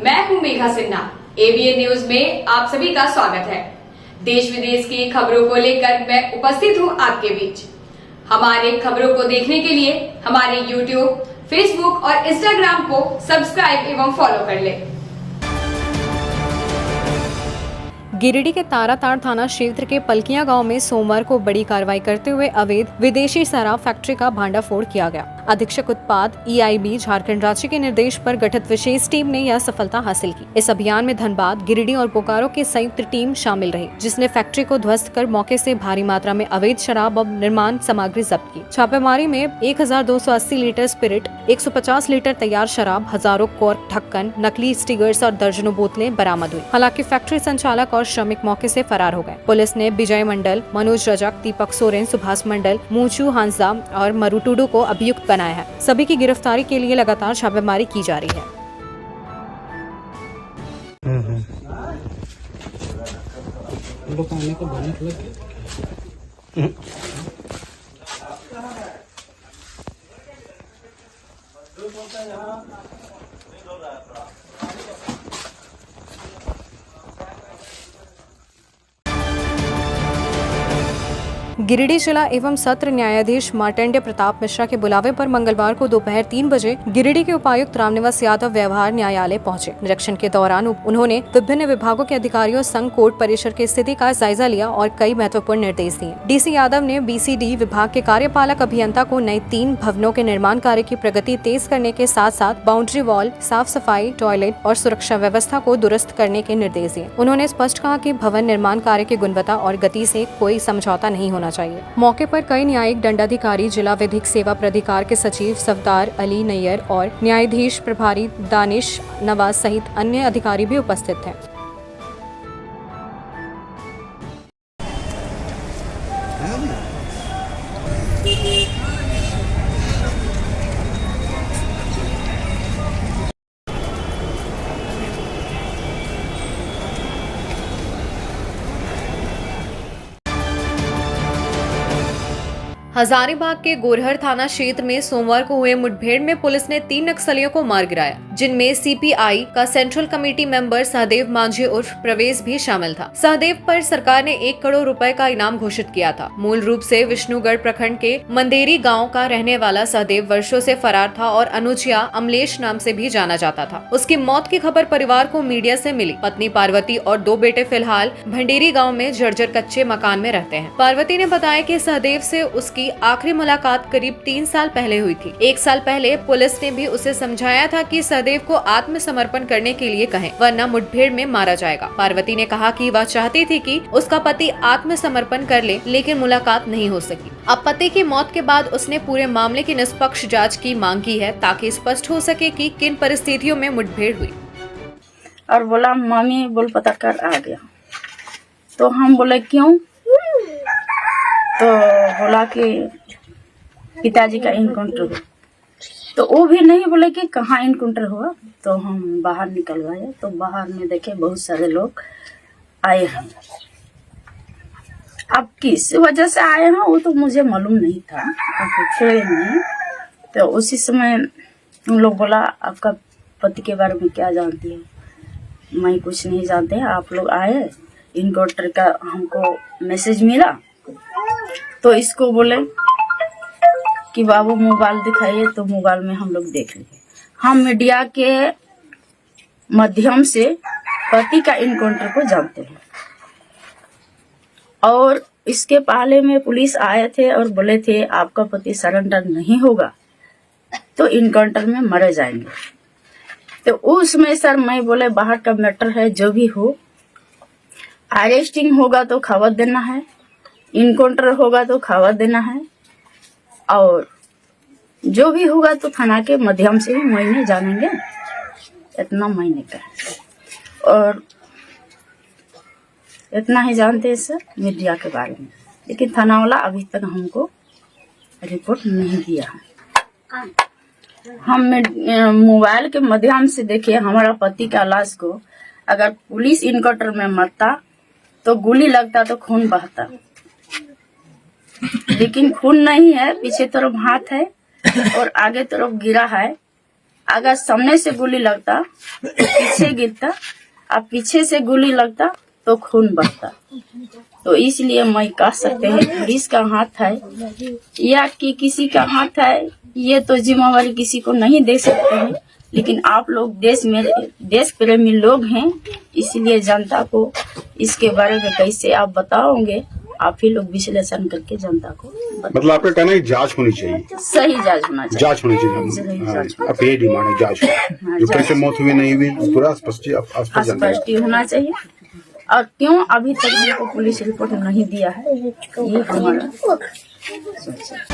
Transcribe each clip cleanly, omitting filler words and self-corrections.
मैं हूं Megha Sinha. ABN news में आप सभी का स्वागत है। देश विदेश की खबरों को लेकर मैं उपस्थित हूं आपके बीच। हमारे खबरों को देखने के लिए हमारे यूट्यूब, फेसबुक और इंस्टाग्राम को सब्सक्राइब एवं फॉलो कर लें। गिरिडीह के ताराताड़ थाना क्षेत्र के पलकिया गांव में सोमवार को बड़ी कार्रवाई करते हुए अवैध विदेशी शराब फैक्ट्री का भांडाफोड़ किया गया। अधीक्षक उत्पाद ईआईबी झारखंड राज्य के निर्देश पर गठित विशेष टीम ने यह सफलता हासिल की। इस अभियान में धनबाद, गिरिडीह और बोकारो की संयुक्त टीम शामिल रही, जिसने फैक्ट्री को ध्वस्त कर मौके से भारी मात्रा में अवैध शराब और निर्माण सामग्री जब्त की। छापेमारी में 1280 लीटर स्पिरिट, 150 लीटर तैयार शराब, हजारों कॉर्क, ढक्कन, नकली स्टिकर्स और दर्जनों बोतलें बरामद हुई। हालांकि फैक्ट्री संचालक और श्रमिक मौके से फरार हो गए। पुलिस ने विजय मंडल, मनोज रजक, दीपक सोरेन, सुभाष मंडल, मूचू हांसदा और मरुटुडू को अभियुक्त बनाया है। सभी की गिरफ्तारी के लिए लगातार छापेमारी की जा रही है। गिरिडीह जिला एवं सत्र न्यायाधीश मार्तंड प्रताप मिश्रा के बुलावे पर मंगलवार को दोपहर 3 बजे गिरिडीह के उपायुक्त रामनिवास यादव व्यवहार न्यायालय पहुंचे। निरीक्षण के दौरान उन्होंने विभिन्न विभागों के अधिकारियों संग कोर्ट परिसर की स्थिति का जायजा लिया और कई महत्वपूर्ण निर्देश दिए। डीसी यादव ने बीसीडी विभाग के कार्यपालक अभियंता को नए 3 भवनों के निर्माण कार्य की प्रगति तेज करने के साथ साथ बाउंड्री वॉल, साफ सफाई, टॉयलेट और सुरक्षा व्यवस्था को दुरुस्त करने के निर्देश दिए। उन्होंने स्पष्ट कहा कि भवन निर्माण कार्य की गुणवत्ता और गति से कोई समझौता नहीं होना चाहिए। मौके पर कई न्यायिक दंडाधिकारी, जिला विधिक सेवा प्राधिकार के सचिव सफदार अली नैयर और न्यायाधीश प्रभारी दानिश नवाज सहित अन्य अधिकारी भी उपस्थित थे। हजारीबाग के गोरहर थाना क्षेत्र में सोमवार को हुए मुठभेड़ में पुलिस ने 3 नक्सलियों को मार गिराया, जिनमें सीपीआई का central committee member Sahdev Manjhi उर्फ प्रवेश भी शामिल था। सहदेव पर सरकार ने 1 करोड़ रुपए का इनाम घोषित किया था। मूल रूप से विष्णुगढ़ प्रखंड के मंदेरी गांव का रहने वाला सहदेव वर्षों से फरार था और अनुचिया अमलेश नाम से भी जाना जाता था। उसकी मौत की खबर परिवार को मीडिया से मिली। पत्नी पार्वती और 2 बेटे फिलहाल भंडेरी गाँव में जर्जर कच्चे मकान में रहते हैं। पार्वती ने बताया कि सहदेव से उसकी आखिरी मुलाकात करीब 3 साल पहले हुई थी। 1 साल पहले पुलिस ने भी उसे समझाया था कि सहदेव को आत्मसमर्पण करने के लिए कहें, वरना मुठभेड़ में मारा जाएगा। पार्वती ने कहा कि वह चाहती थी कि उसका पति आत्मसमर्पण कर ले, लेकिन मुलाकात नहीं हो सकी। अब पति की मौत के बाद उसने पूरे मामले की निष्पक्ष जांच की मांग की है, ताकि स्पष्ट हो सके कि किन परिस्थितियों में मुठभेड़ हुई। और बोला मम्मी बोल पता कर आ गया। तो हम बोले क्यों? तो बोला कि पिताजी का इनकाउंटर हुआ। तो वो भी नहीं बोले कि कहाँ इनकाउंटर हुआ। तो हम बाहर निकल गए, तो बाहर में देखे बहुत सारे लोग आए हैं। अब किस वजह से आए हैं वो तो मुझे मालूम नहीं था, पूछे नहीं। तो उसी समय उन लोग बोला आपका पति के बारे में क्या जानती है? मैं कुछ नहीं जानते, आप लोग आए, इनकाउंटर का हमको मैसेज मिला। तो इसको बोले कि बाबू मोबाइल दिखाइए, तो मोबाइल में हम लोग देख लिए। हम मीडिया के माध्यम से पति का इनकाउंटर को जानते हैं। और इसके पहले में पुलिस आए थे और बोले थे आपका पति सरेंडर नहीं होगा तो इनकाउंटर में मरे जाएंगे। तो उसमें सर मैं बोले बाहर का मैटर है, जो भी हो, अरेस्टिंग होगा तो खबर देना है, इनकाउंटर होगा तो खबर देना है, और जो भी होगा तो थाना के माध्यम से ही महीने जानेंगे। इतना महीने का और इतना ही जानते हैं सर मीडिया के बारे में। लेकिन थाना वाला अभी तक हमको रिपोर्ट नहीं दिया है। हम मोबाइल के माध्यम से देखिए, हमारा पति का लाश को अगर पुलिस इनकाउंटर में मरता तो गोली लगता तो खून बहता, लेकिन खून नहीं है, पीछे तरफ हाथ है और आगे तरफ गिरा है। अगर सामने से गोली लगता तो पीछे गिरता, अब पीछे से गोली लगता तो खून बहता। तो इसलिए मैं कह सकते हैं पुलिस का हाथ है या कि किसी का हाथ है, ये तो जिम्मेवारी किसी को नहीं दे सकते हैं। लेकिन आप लोग देश प्रेमी लोग हैं, इसलिए जनता को इसके बारे में कैसे आप बताओगे, आप ही लोग विश्लेषण करके जनता को मतलब आपका कहना है जांच होनी चाहिए, सही जांच होना चाहिए। जांच होनी सही चाहिए। जांच हाँ, अब ये डिमांड है जांच जो कैसे मौत हुई नहीं हुई पूरा स्पष्ट स्पष्ट होना चाहिए। और क्यों अभी तक हमको पुलिस रिपोर्ट नहीं दिया है, ये हमारा सोच है।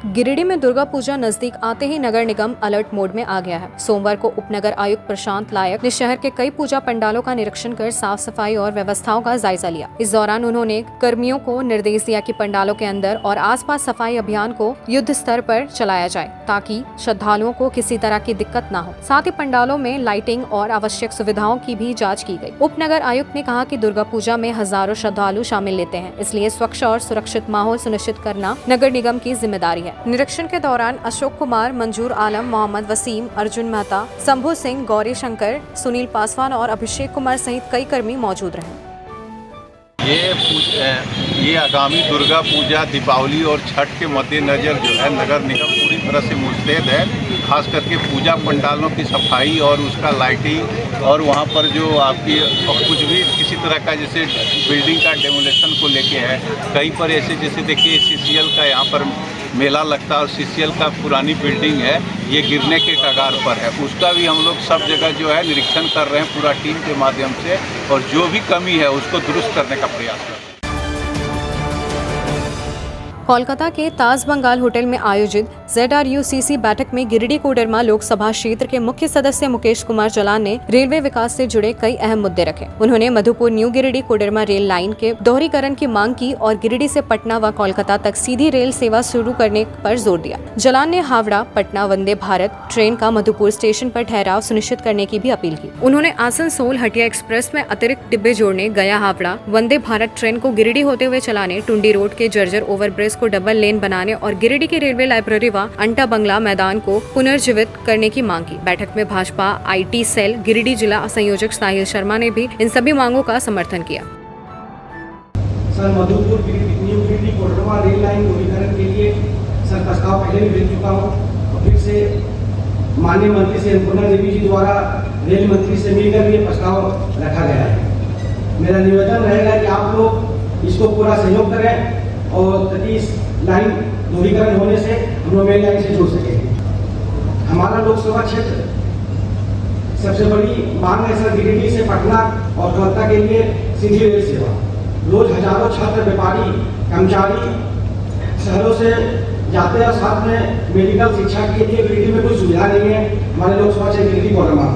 गिरिडीह में दुर्गा पूजा नजदीक आते ही नगर निगम अलर्ट मोड में आ गया है। सोमवार को उपनगर आयुक्त प्रशांत लायक ने शहर के कई पूजा पंडालों का निरीक्षण कर साफ सफाई और व्यवस्थाओं का जायजा लिया। इस दौरान उन्होंने कर्मियों को निर्देश दिया कि पंडालों के अंदर और आसपास सफाई अभियान को युद्ध स्तर पर चलाया जाए ताकि श्रद्धालुओं को किसी तरह की दिक्कत न हो। साथ ही पंडालों में लाइटिंग और आवश्यक सुविधाओं की भी जाँच की गयी। उपनगर आयुक्त ने कहा कि दुर्गा पूजा में हजारों श्रद्धालु शामिल लेते हैं, इसलिए स्वच्छ और सुरक्षित माहौल सुनिश्चित करना नगर निगम की जिम्मेदारी है। निरीक्षण के दौरान अशोक कुमार, मंजूर आलम, मोहम्मद वसीम, अर्जुन मेहता, शंभू सिंह, गौरी शंकर, सुनील पासवान और अभिषेक कुमार सहित कई कर्मी मौजूद रहे। ये आगामी दुर्गा पूजा, दीपावली और छठ के मद्देनजर जो है नगर निगम पूरी तरह से मुस्तैद है। खास करके पूजा पंडालों की सफाई और उसका लाइटिंग और वहाँ पर जो आपकी कुछ भी किसी तरह का जैसे बिल्डिंग का डेमोलेशन को लेके है, कहीं पर ऐसे जैसे देखिए CCL का यहाँ पर मेला लगता है और CCL का पुरानी बिल्डिंग है, ये गिरने के कगार पर है। उसका भी हम लोग सब जगह जो है निरीक्षण कर रहे हैं पूरा टीम के माध्यम से, और जो भी कमी है उसको दुरुस्त करने का प्रयास कर रहे हैं। कोलकाता के ताज बंगाल होटल में आयोजित ZRUCC बैठक में गिरिडीह कोडरमा लोकसभा क्षेत्र के मुख्य सदस्य मुकेश कुमार जलान ने रेलवे विकास से जुड़े कई अहम मुद्दे रखे। उन्होंने Madhupur new Giridih Koderma rail line के दोहरीकरण की मांग की और गिरिडीह से पटना व कोलकाता तक सीधी रेल सेवा शुरू करने पर जोर दिया। जलान ने हावड़ा पटना वंदे भारत ट्रेन का मधुपुर स्टेशन पर ठहराव सुनिश्चित करने की भी अपील की। उन्होंने आसनसोल हटिया एक्सप्रेस में अतिरिक्त डिब्बे जोड़ने, गया हावड़ा वंदे भारत ट्रेन को गिरिडीह होते हुए चलाने, टुंडी रोड के जर्जर ओवरब्रिज को डबल लेन बनाने और गिरिडीह के रेलवे लाइब्रेरी व अंटा बंगला मैदान को पुनर्जीवित करने की मांग की। बैठक में भाजपा IT सेल गिरिडीह जिला संयोजक साहिल शर्मा ने भी इन सभी मांगों का समर्थन किया। Sir, Madhupur new Giridih Koderma rail line दोहरीकरण के लिए सर प्रस्ताव पहले भी भेज चुका हूँ और फिर से माननीय मंत्री से अन्नपूर्णा देवी जी द्वारा रेल मंत्री से मिलकर ये प्रस्ताव रखा गया है। मेरा निवेदन रहेगा कि आप लोग इसको पूरा सहयोग करें और ताकि इस लाइन दोहरीकरण होने से हम लोग रेल लाइन से जुड़ सकेंगे। हमारा लोकसभा क्षेत्र सबसे बड़ी मांग है सर गिरिडीह से पटना और कोलकाता के लिए सीधी रेल सेवा। रोज हजारों छात्र, व्यापारी, कर्मचारी शहरों से जाते हैं और साथ में मेडिकल शिक्षा के लिए गिरिडीह में कोई सुविधा नहीं है। हमारे लोकसभा क्षेत्र गिरिडीह कोडरमा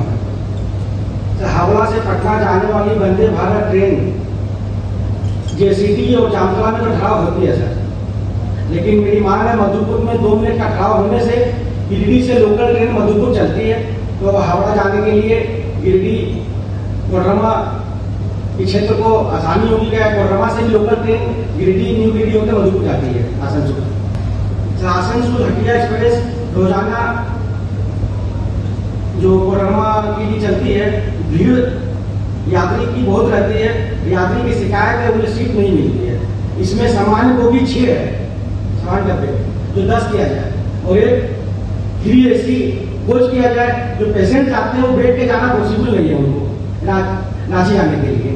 हावड़ा से पटना जाने वाली वंदे भारत ट्रेन JCT और जामतला में तो ठहराव होती है सर, लेकिन मेरी मांग है मधुपुर में 2 मिनट का ठहराव होने से गिरिडीह से लोकल ट्रेन मधुपुर चलती है, तो हावड़ा जाने के लिए गिरिडीह कोडरमा के क्षेत्र को आसानी होगी। क्या कोडरमा से भी local train Giridih new Giridih होकर मधुपुर जाती है आसनसोल। आसनसोल हटिया एक्सप्रेस रोजाना जो कोडरमा के लिए चलती है, भीड़ यात्री की बहुत रहती है। यात्री की शिकायत है उन्हें सीट नहीं मिलती है। इसमें सामान्य को भी 6 है सामान्य डब्बे जो 10 किया जाए और एक 3 AC कोच किया जाए। जो पेशेंट चाहते हैं वो बैठ के जाना पॉसिबल नहीं है उनको रांची आने के लिए।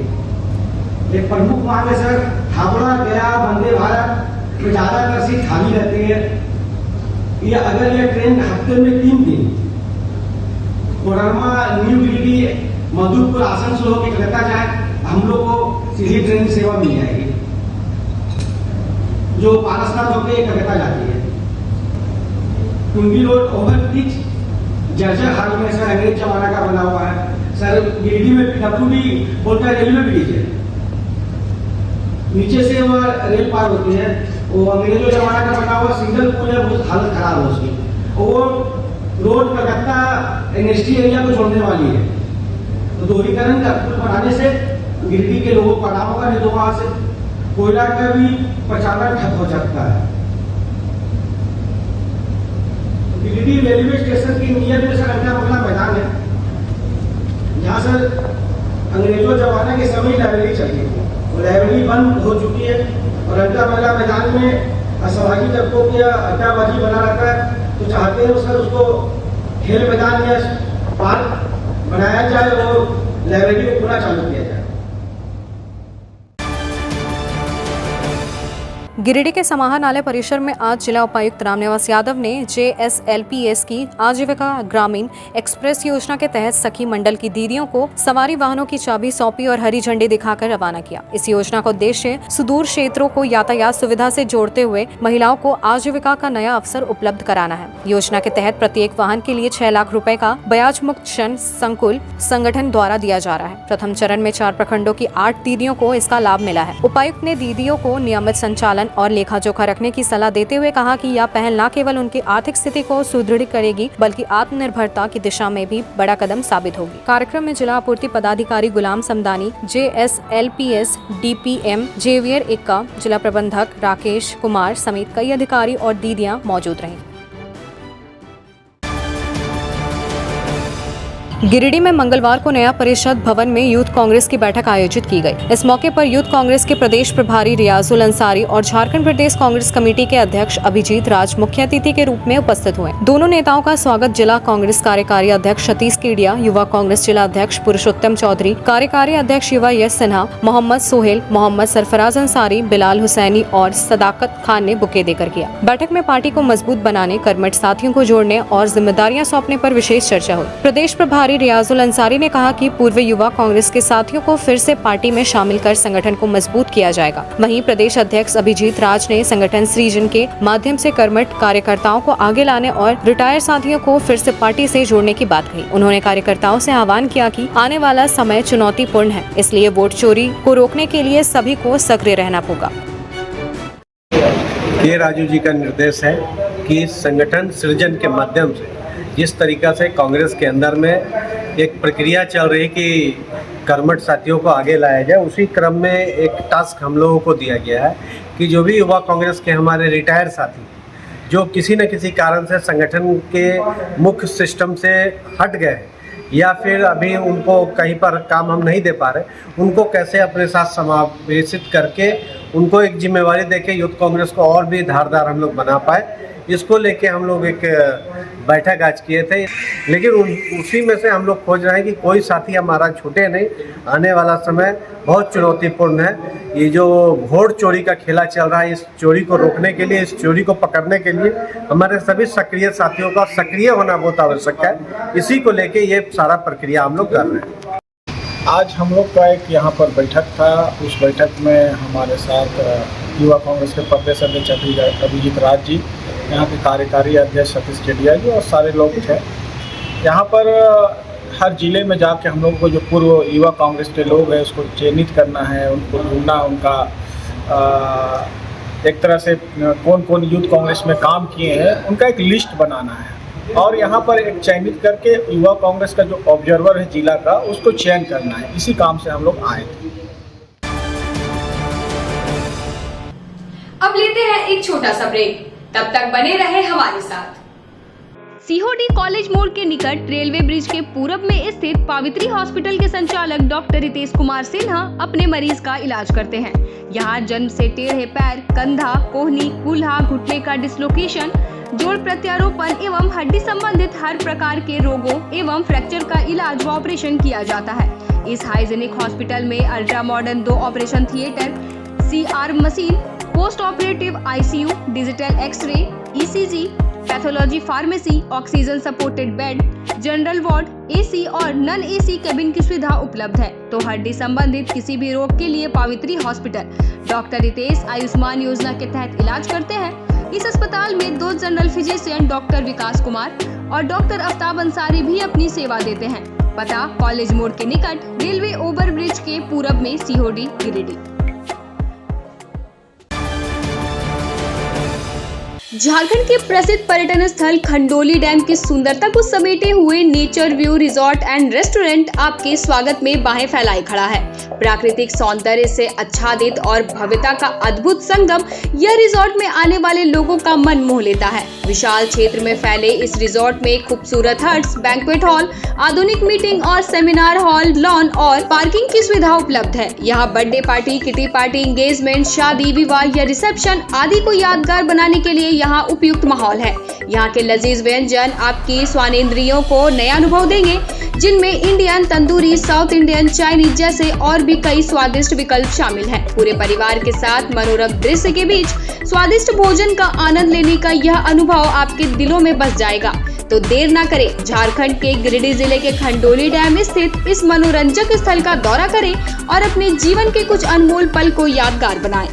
एक प्रमुख मांग है सर हावड़ा गया वंदे भारत में ज्यादातर सीट खाली रहती है। या अगर यह ट्रेन हफ्ते में 3 दिन कोडरमा न्यू गिरिडीह मधुपुर आसनसोल होकर कलकत्ता जाए, हम लोग को सीधी ट्रेन की सेवा मिल जाएगी जो पारसनाथ होकर कलकत्ता जाती है। टुंडी रोड ओवरब्रिज जर्जर हाल में सर अंग्रेज जमाना का बना हुआ है सर। गिरिडीह में PWD बोलता है रेलवे ब्रिज है, नीचे से वो रेल पार होती है, वो अंग्रेजों जमाना का बना हुआ सिंगल पुल है, बहुत हालत खराब है उसकी। वो रोड कलकत्ता NST एरिया को जोड़ने वाली है, तो दोहरीकरण का पुल बनाने से गिरिडीह के लोगों को आराम होगा, नहीं तो वहां से कोयला का भी प्रचालन ठप हो सकता है। गिरिडीह रेलवे स्टेशन की नियर में सर अंडा बंगला मैदान है, जहाँ सर अंग्रेजों जमाने के समय लाइब्रेरी चलती थी। वो लाइब्रेरी बंद हो चुकी है और अंडा बंगला मैदान में असामाजिक तत्वों की अड्डाबाजी बना रहता है। तो चाहते हैं सर उसको खेल मैदान या पार्क बनाया जाए और लाइब्रेरी को पूरा चालू किया जाए। गिरिडीह के समाहरणालय परिसर में आज जिला उपायुक्त रामनिवास यादव ने JSLPS की आजीविका ग्रामीण एक्सप्रेस योजना के तहत सखी मंडल की दीदियों को सवारी वाहनों की चाबी सौंपी और हरी झंडी दिखाकर रवाना किया। इस योजना का उद्देश्य सुदूर क्षेत्रों को यातायात सुविधा से जोड़ते हुए महिलाओं को आजीविका का नया अवसर उपलब्ध कराना है। योजना के तहत प्रत्येक वाहन के लिए 6 लाख रुपए का ब्याज मुक्त ऋण संकुल संगठन द्वारा दिया जा रहा है। प्रथम चरण में 4 प्रखंडों की 8 दीदियों को इसका लाभ मिला है। उपायुक्त ने दीदियों को नियमित संचालन और लेखा जोखा रखने की सलाह देते हुए कहा कि यह पहल न केवल उनकी आर्थिक स्थिति को सुदृढ़ करेगी बल्कि आत्मनिर्भरता की दिशा में भी बड़ा कदम साबित होगी। कार्यक्रम में जिला आपूर्ति पदाधिकारी गुलाम समदानी, JSLPS DPM जेवियर इक्का, जिला प्रबंधक राकेश कुमार समेत कई अधिकारी और दीदियां मौजूद रहीं। गिरिडीह में मंगलवार को नया परिषद भवन में यूथ कांग्रेस की बैठक आयोजित की गई। इस मौके पर यूथ कांग्रेस के प्रदेश प्रभारी रियाजुल अंसारी और झारखंड प्रदेश कांग्रेस कमेटी के अध्यक्ष अभिजीत राज मुख्य अतिथि के रूप में उपस्थित हुए। दोनों नेताओं का स्वागत जिला कांग्रेस कार्यकारी अध्यक्ष सतीश केडिया, युवा कांग्रेस जिला अध्यक्ष पुरुषोत्तम चौधरी, कार्यकारी अध्यक्ष युवा यश सिन्हा, मोहम्मद सोहेल, मोहम्मद सरफराज अंसारी, बिलाल हुसैनी और सदाकत खान ने बुके देकर किया। बैठक में पार्टी को मजबूत बनाने, कर्मठ साथियों को जोड़ने और जिम्मेदारियां सौंपने पर विशेष चर्चा हुई। प्रदेश प्रभारी रियाजुल अंसारी ने कहा कि पूर्व युवा कांग्रेस के साथियों को फिर से पार्टी में शामिल कर संगठन को मजबूत किया जाएगा। वहीं प्रदेश अध्यक्ष अभिजीत राज ने संगठन सृजन के माध्यम से कर्मठ कार्यकर्ताओं को आगे लाने और रिटायर साथियों को फिर से पार्टी से जोड़ने की बात कही। उन्होंने कार्यकर्ताओं से आह्वान किया कि आने वाला समय चुनौतीपूर्ण है, इसलिए वोट चोरी को रोकने के लिए सभी को सक्रिय रहना होगा। के राजू जी का निर्देश है कि संगठन सृजन के माध्यम से जिस तरीका से कांग्रेस के अंदर में एक प्रक्रिया चल रही कि कर्मठ साथियों को आगे लाया जाए, उसी क्रम में एक टास्क हम लोगों को दिया गया है कि जो भी युवा कांग्रेस के हमारे रिटायर साथी जो किसी न किसी कारण से संगठन के मुख्य सिस्टम से हट गए या फिर अभी उनको कहीं पर काम हम नहीं दे पा रहे, उनको कैसे अपने साथ समावेशित करके उनको एक जिम्मेवारी देके यूथ कांग्रेस को और भी धारदार हम लोग बना पाए, इसको लेके हम लोग एक बैठक आज किए थे। लेकिन उसी में से हम लोग खोज रहे हैं कि कोई साथी हमारा छूटे नहीं। आने वाला समय बहुत चुनौतीपूर्ण है। ये जो वोट चोरी का खेला चल रहा है, इस चोरी को रोकने के लिए, इस चोरी को पकड़ने के लिए हमारे सभी सक्रिय साथियों का सक्रिय होना बहुत आवश्यक है। इसी को लेके ये सारा प्रक्रिया हम लोग कर रहे हैं। आज हम लोग का एक यहाँ पर बैठक था। उस बैठक में हमारे साथ युवा कांग्रेस के प्रदेश अध्यक्ष अभिजीत राज जी, यहाँ के कार्यकारी अध्यक्ष सतीश केडिया जी और सारे लोग थे। यहाँ पर हर जिले में जाके हम लोगों को जो पूर्व युवा कांग्रेस के लोग हैं उसको चयनित करना है, उनको ढूंढना, उनका एक तरह से कौन कौन यूथ कांग्रेस में काम किए हैं उनका एक लिस्ट बनाना है और यहाँ पर एक चयनित करके युवा कांग्रेस का जो ऑब्जर्वर है जिला का उसको चयन करना है। इसी काम से हम लोग आए थे। अब लेते हैं एक छोटा सा ब्रेक, तब तक बने रहे हमारे साथ। सीहोडी कॉलेज मोड़ के निकट रेलवे ब्रिज के पूरब में स्थित पावित्री हॉस्पिटल के संचालक डॉक्टर रितेश कुमार सिन्हा अपने मरीज का इलाज करते हैं। यहाँ जन्म से टेढ़े पैर, कंधा, कोहनी, कूल्हा, घुटने का डिसलोकेशन, जोड़ प्रत्यारोपण एवं हड्डी संबंधित हर प्रकार के रोगों एवं फ्रैक्चर का इलाज व ऑपरेशन किया जाता है। इस हाइजेनिक हॉस्पिटल में ultra modern 2 operation theatre, CR machine, post operative ICU, digital x ray, ECG, pathology pharmacy, oxygen supported bed, general ward, AC और नॉन AC केबिन की सुविधा उपलब्ध है। तो हड्डी संबंधित किसी भी रोग के लिए पावित्री हॉस्पिटल डॉक्टर रितेश आयुष्मान योजना के तहत इलाज करते हैं। इस अस्पताल में 2 जनरल फिजिशियन डॉक्टर विकास कुमार और डॉक्टर आफ्ताब अंसारी भी अपनी सेवा देते हैं। पता कॉलेज मोड़ के निकट रेलवे ओवर ब्रिज के पूरब में, सीहोडी, गिरिडीह। झारखंड के प्रसिद्ध पर्यटन स्थल खंडोली डैम की सुंदरता को समेटे हुए nature view resort and restaurant आपके स्वागत में बाहें फैलाए खड़ा है। प्राकृतिक सौंदर्य से आच्छादित और भव्यता का अद्भुत संगम यह रिजॉर्ट में आने वाले लोगों का मन मोह लेता है। विशाल क्षेत्र में फैले इस रिजॉर्ट में खूबसूरत हट्स, बैंक्वेट हॉल, आधुनिक मीटिंग और सेमिनार हॉल, लॉन और पार्किंग की सुविधा उपलब्ध है। यहाँ birthday party, kitty party, engagement, शादी, विवाह या रिसेप्शन आदि को यादगार बनाने के लिए यहाँ उपयुक्त माहौल है। यहाँ के लजीज व्यंजन आपकी स्वानेंद्रियों को नया अनुभव देंगे, जिनमें Indian, tandoori, south Indian, Chinese जैसे और भी कई स्वादिष्ट विकल्प शामिल हैं। पूरे परिवार के साथ मनोरम दृश्य के बीच स्वादिष्ट भोजन का आनंद लेने का यह अनुभव आपके दिलों में बस जाएगा। तो देर ना करें, झारखंड के गिरिडीह जिले के खंडोली डैम स्थित इस मनोरंजक स्थल का दौरा करें और अपने जीवन के कुछ अनमोल पल को यादगार बनाएं।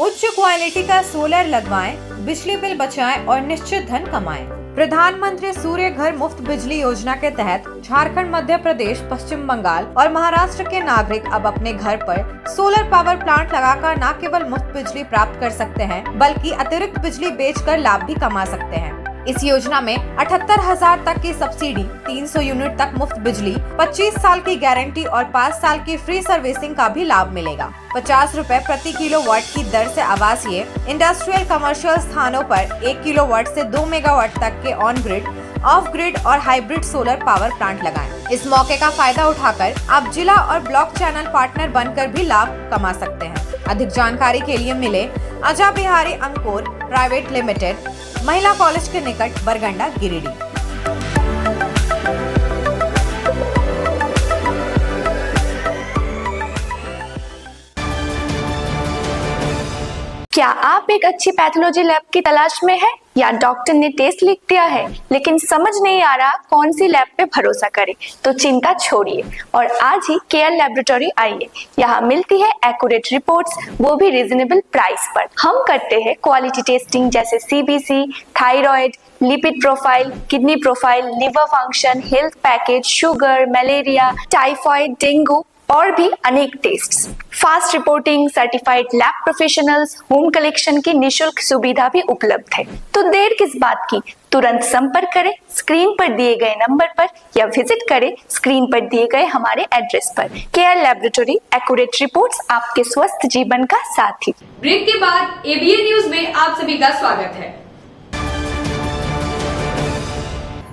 उच्च क्वालिटी का सोलर लगवाएं, बिजली बिल बचाएं और निश्चित धन कमाएं। प्रधानमंत्री सूर्य घर मुफ्त बिजली योजना के तहत झारखंड, मध्य प्रदेश, पश्चिम बंगाल और महाराष्ट्र के नागरिक अब अपने घर पर सोलर पावर प्लांट लगाकर न केवल मुफ्त बिजली प्राप्त कर सकते हैं, बल्कि अतिरिक्त बिजली बेचकर लाभ भी कमा सकते हैं। इस योजना में 78,000 तक की सब्सिडी, 300 यूनिट तक मुफ्त बिजली, 25 साल की गारंटी और 5 साल की फ्री सर्विसिंग का भी लाभ मिलेगा। 50 रुपए प्रति किलोवाट की दर से आवासीय, इंडस्ट्रियल, कमर्शियल स्थानों पर 1 किलोवाट से 2 मेगावाट तक के ऑन ग्रिड, ऑफ ग्रिड और हाइब्रिड सोलर पावर प्लांट लगाएं। इस मौके का फायदा उठाकर आप जिला और ब्लॉक चैनल पार्टनर बनकर भी लाभ कमा सकते हैं। अधिक जानकारी के लिए मिले अजा बिहारी अंकुर प्राइवेट लिमिटेड, महिला कॉलेज के निकट, बरगंडा, गिरिडीह। क्या आप एक अच्छी पैथोलॉजी लैब की तलाश में हैं या डॉक्टर ने टेस्ट लिख दिया है लेकिन समझ नहीं आ रहा कौन सी लैब पे भरोसा करें? तो चिंता छोड़िए और आज ही केयर लैबोरेटरी आइए। यहाँ मिलती है एक्यूरेट रिपोर्ट्स, वो भी रीजनेबल प्राइस पर। हम करते हैं क्वालिटी टेस्टिंग जैसे CBC, thyroid, lipid profile, kidney profile, liver function, health package, sugar, malaria, typhoid, dengue और भी अनेक tests. Fast reporting, certified lab professionals, home collection की निशुल्क सुविधा भी उपलब्ध है। तो देर किस बात की, तुरंत संपर्क करें स्क्रीन पर दिए गए नंबर पर या विजिट करें स्क्रीन पर दिए गए हमारे एड्रेस पर। केयर लैबोरेटरी, एक्यूरेट रिपोर्ट्स, आपके स्वस्थ जीवन का साथी। ब्रेक के बाद ABN न्यूज में आप सभी का स्वागत है।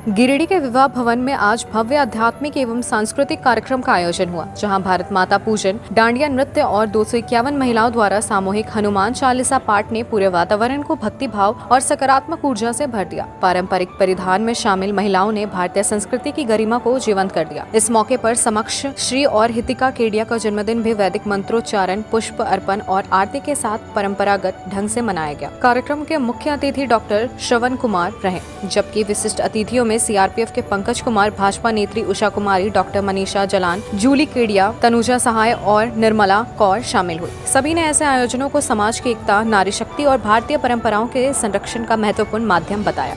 गिरिडीह के विवाह भवन में आज भव्य आध्यात्मिक एवं सांस्कृतिक कार्यक्रम का आयोजन हुआ, जहां भारत माता पूजन, डांडिया नृत्य और 251 महिलाओं द्वारा सामूहिक हनुमान चालीसा पाठ ने पूरे वातावरण को भक्ति भाव और सकारात्मक ऊर्जा से भर दिया। पारंपरिक परिधान में शामिल महिलाओं ने भारतीय संस्कृति की गरिमा को जीवंत कर दिया। इस मौके पर समक्ष श्री और हितिका केडिया का जन्मदिन भी वैदिक मंत्रोच्चारण, पुष्प अर्पण और आरती के साथ परंपरागत ढंग से मनाया गया। कार्यक्रम के मुख्य अतिथि डॉक्टर श्रवण कुमार रहे, जबकि विशिष्ट अतिथियों में CRPF के पंकज कुमार, भाजपा नेत्री उषा कुमारी, डॉक्टर मनीषा जलान, जूली केडिया, तनुजा सहाय और निर्मला कौर शामिल हुई। सभी ने ऐसे आयोजनों को समाज की एकता, नारी शक्ति और भारतीय परंपराओं के संरक्षण का महत्वपूर्ण माध्यम बताया।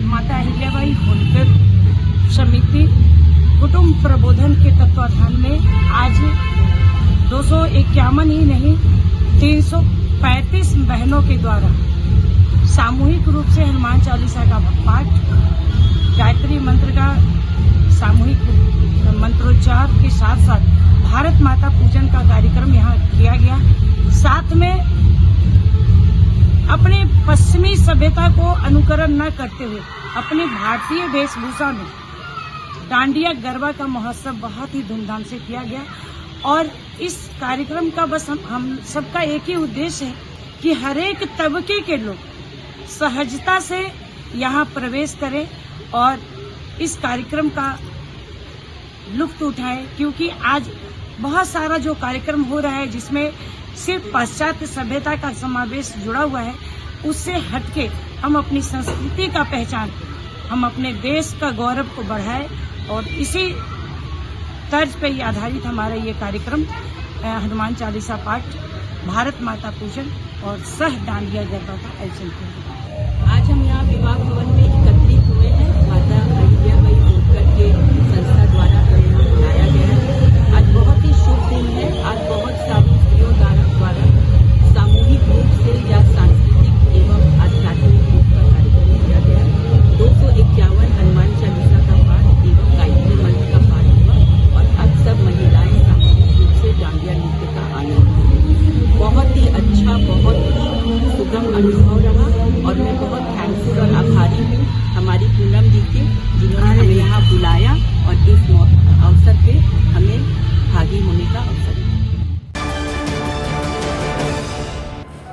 माता अहिल्याबाई होलकर समिति कुटुंब प्रबोधन के तत्वाधान में आज 251 ही नहीं 335 बहनों के द्वारा सामूहिक रूप से हनुमान चालीसा का पाठ, गायत्री मंत्र का सामूहिक मंत्रोच्चार के साथ साथ भारत माता पूजन का कार्यक्रम यहाँ किया गया। साथ में अपने पश्चिमी सभ्यता को अनुकरण न करते हुए अपने भारतीय वेशभूषा में डांडिया गरबा का महोत्सव बहुत ही धूमधाम से किया गया। और इस कार्यक्रम का बस हम सबका एक ही उद्देश्य है कि हर एक तबके के लोग सहजता से यहाँ प्रवेश करें और इस कार्यक्रम का लुत्फ उठाएं, क्योंकि आज बहुत सारा जो कार्यक्रम हो रहा है जिसमें सिर्फ पाश्चात्य सभ्यता का समावेश जुड़ा हुआ है, उससे हटके हम अपनी संस्कृति का पहचान, हम अपने देश का गौरव को बढ़ाएं और इसी तर्ज पे आधारित हमारा ये कार्यक्रम हनुमान चालीसा पाठ, भारत माता पूजन और सह डांडिया गरबा का आयोजन किया। आज हम यहाँ विवाह भवन में एकत्रित हुए हैं। माता अहिल्याबाई होलकर के संस्था द्वारा यहाँ बुलाया गया है। आज बहुत ही शुभ दिन है। आज बहुत सारी स्त्रियों द्वारा बहुत ही अच्छा, बहुत ही सुगम अनुभव रहा और मैं बहुत थैंकफुल और आभारी हूँ हमारी पूनम जी की, जिन्होंने हमें यहाँ बुलाया और इस अवसर पे हमें भागी होने का अवसर दिया।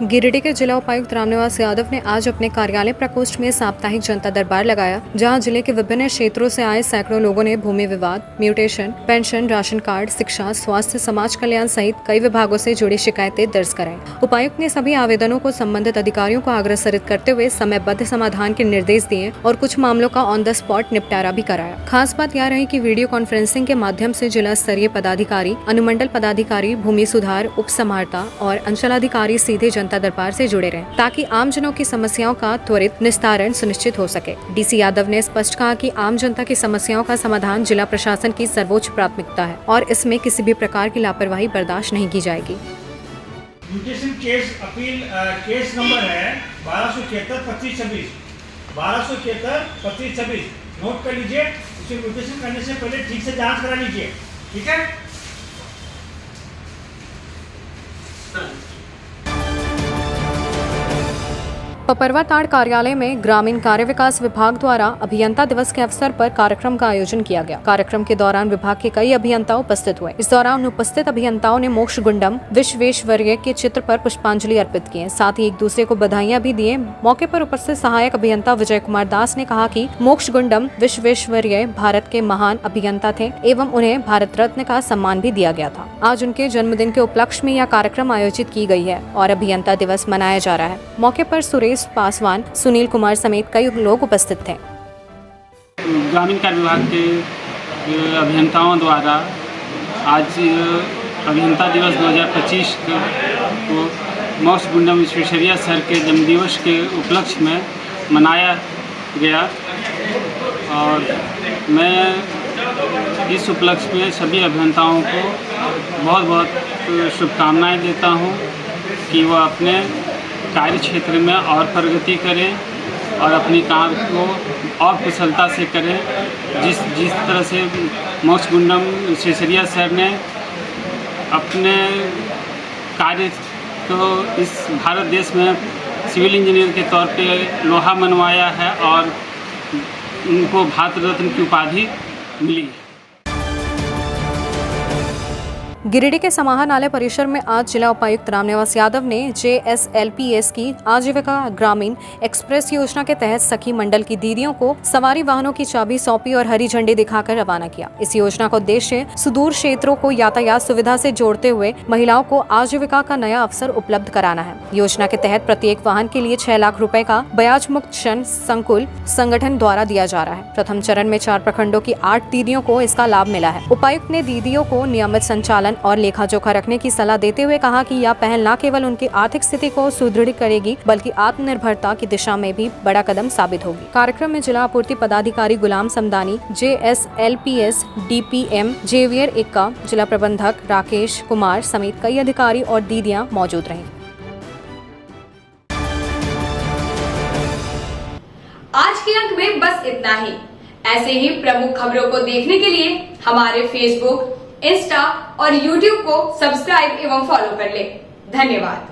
गिरिडीह के जिला उपायुक्त रामनिवास यादव ने आज अपने कार्यालय प्रकोष्ठ में साप्ताहिक जनता दरबार लगाया, जहां जिले के विभिन्न क्षेत्रों से आए सैकड़ों लोगों ने भूमि विवाद, म्यूटेशन, पेंशन, राशन कार्ड, शिक्षा, स्वास्थ्य, समाज कल्याण सहित कई विभागों से जुड़ी शिकायतें दर्ज कराई। उपायुक्त ने सभी आवेदनों को संबंधित अधिकारियों को अग्रसरित करते हुए समयबद्ध समाधान के निर्देश दिए और कुछ मामलों का ऑन द स्पॉट निपटारा भी कराया। खास बात यह रही कि वीडियो कॉन्फ्रेंसिंग के माध्यम से जिला स्तरीय पदाधिकारी, अनुमंडल पदाधिकारी, भूमि सुधार उप समाहर्ता और अंचलाधिकारी सीधे जनता दरबार से जुड़े रहें, ताकि आमजनों की समस्याओं का त्वरित निस्तारण सुनिश्चित हो सके। डीसी यादव ने स्पष्ट कहा कि आम जनता की समस्याओं का समाधान जिला प्रशासन की सर्वोच्च प्राथमिकता है और इसमें किसी भी प्रकार की लापरवाही बर्दाश्त नहीं की जाएगी। Mutation case appeal case number है 1273-2526, 1273-2526 नोट कर लीजिए। उसे म्यूटेशन करने से पहले ठीक से जांच करा लीजिए, ठीक है। पपरवा ताड़ कार्यालय में ग्रामीण कार्य विकास विभाग द्वारा अभियंता दिवस के अवसर पर कार्यक्रम का आयोजन किया गया। कार्यक्रम के दौरान विभाग के कई अभियंता उपस्थित हुए। इस दौरान उपस्थित अभियंताओं ने मोक्ष गुंडम विश्वेश्वरैया के चित्र पर पुष्पांजलि अर्पित किए, साथ ही एक दूसरे को बधाइयां भी दिए। मौके पर उपस्थित सहायक अभियंता विजय कुमार दास ने कहा कि मोक्ष गुंडम विश्वेश्वरैया भारत के महान अभियंता थे एवं उन्हें भारत रत्न का सम्मान भी दिया गया था। आज उनके जन्मदिन के उपलक्ष्य में यह कार्यक्रम आयोजित की गई है और अभियंता दिवस मनाया जा रहा है। मौके पर सुरेश पासवान, सुनील कुमार समेत कई लोग उपस्थित थे। ग्रामीण कार्य विभाग के अभियंताओं द्वारा आज अभियंता दिवस 2025 को मोक्ष गुंडम विश्वेश्वरैया सर के जन्मदिवस के उपलक्ष्य में मनाया गया और मैं इस उपलक्ष्य में सभी अभियंताओं को बहुत बहुत शुभकामनाएं देता हूं कि वह अपने कार्य क्षेत्र में और प्रगति करें और अपनी काम को और कुशलता से करें। जिस तरह से मोक्ष गुंडम विश्वेश्वरैया सर ने अपने कार्य को इस भारत देश में सिविल इंजीनियर के तौर पे लोहा मनवाया है और उनको भारत रत्न की उपाधि मिली है। गिरिडीह के समाहरणालय परिसर में आज जिला उपायुक्त रामनिवास यादव ने JSLPS की आजीविका ग्रामीण एक्सप्रेस योजना के तहत सखी मंडल की दीदियों को सवारी वाहनों की चाबी सौंपी और हरी झंडी दिखाकर रवाना किया। इस योजना का उद्देश्य सुदूर क्षेत्रों को यातायात सुविधा से जोड़ते हुए महिलाओं को आजीविका का नया अवसर उपलब्ध कराना है। योजना के तहत प्रत्येक वाहन के लिए 6 लाख रुपए का ब्याज मुक्त ऋण संकुल संगठन द्वारा दिया जा रहा है। प्रथम चरण में 4 प्रखंडों की 8 दीदियों को इसका लाभ मिला है। उपायुक्त ने दीदियों को नियमित संचालन और लेखा जोखा रखने की सलाह देते हुए कहा कि यह पहल न केवल उनकी आर्थिक स्थिति को सुदृढ़ करेगी बल्कि आत्मनिर्भरता की दिशा में भी बड़ा कदम साबित होगी। कार्यक्रम में जिला आपूर्ति पदाधिकारी गुलाम समदानी, JSLPS DPM जेवियर इक्का, जिला प्रबंधक राकेश कुमार समेत कई अधिकारी और दीदियां मौजूद रहीं। आज के अंक में बस इतना ही। ऐसे ही प्रमुख खबरों को देखने के लिए हमारे फेसबुक, इंस्टा और यूट्यूब को सब्सक्राइब एवं फॉलो कर ले। धन्यवाद।